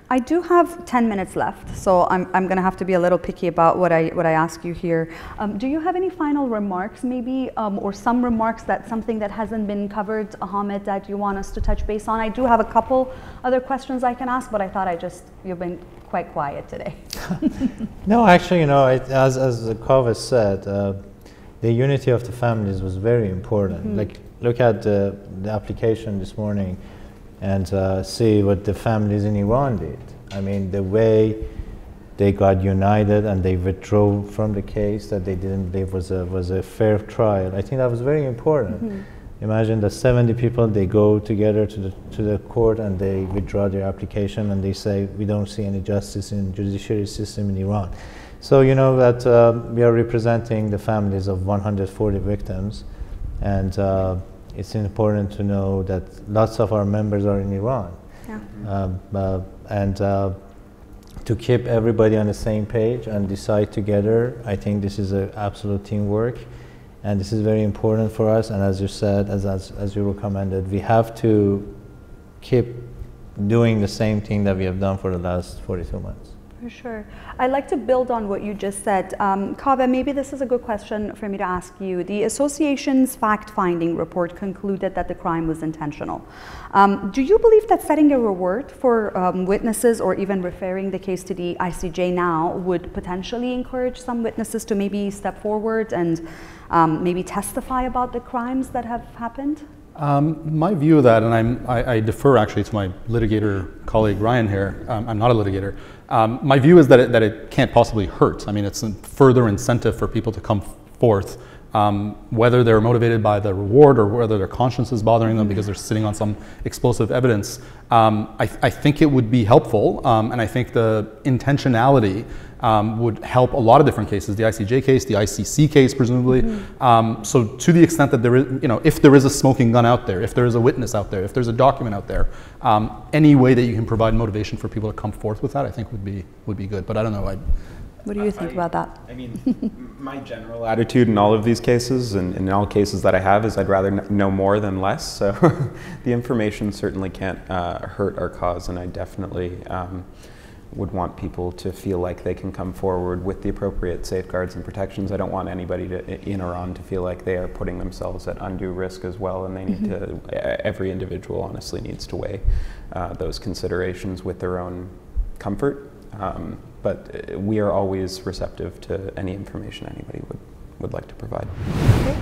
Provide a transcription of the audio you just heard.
I do have 10 minutes left, so I'm going to have to be a little picky about what I ask you here. Do you have any final remarks, maybe, or some remarks something that hasn't been covered, Hamid, that you want us to touch base on? I do have a couple other questions I can ask, but I thought you've been quite quiet today. No, actually, as the Kaveh said, the unity of the families was very important. Mm-hmm. Like, look at the application this morning and see what the families in Iran did. I mean, the way they got united and they withdrew from the case, that they didn't believe was a fair trial. I think that was very important. Mm-hmm. Imagine that 70 people, they go together to the court and they withdraw their application and they say, we don't see any justice in the judiciary system in Iran. So you know that we are representing the families of 140 victims, and it's important to know that lots of our members are in Iran. Yeah. And to keep everybody on the same page and decide together, I think this is an absolute teamwork. And this is very important for us. And as you said, as you recommended, we have to keep doing the same thing that we have done for the last 42 months. For sure. I'd like to build on what you just said. Kaveh, maybe this is a good question for me to ask you. The association's fact-finding report concluded that the crime was intentional. Do you believe that setting a reward for witnesses or even referring the case to the ICJ now would potentially encourage some witnesses to maybe step forward and maybe testify about the crimes that have happened? My view of that, and I defer actually to my litigator colleague Ryan here, I'm not a litigator. My view is that it can't possibly hurt. I mean, it's a further incentive for people to come forth, whether they're motivated by the reward or whether their conscience is bothering them because they're sitting on some explosive evidence. I think it would be helpful, and I think the intentionality would help a lot of different cases, the ICJ case, the ICC case, presumably. Mm-hmm. So to the extent that there is, if there is a smoking gun out there, if there is a witness out there, if there's a document out there, any way that you can provide motivation for people to come forth with that, I think would be good. But I don't know. What do you think about that? I mean, my general attitude in all of these cases, and in all cases that I have, is I'd rather know more than less. So the information certainly can't hurt our cause, and I definitely would want people to feel like they can come forward with the appropriate safeguards and protections. I don't want anybody in Iran to feel like they are putting themselves at undue risk as well, and they need to, every individual honestly needs to weigh those considerations with their own comfort. But we are always receptive to any information anybody would like to provide. Okay.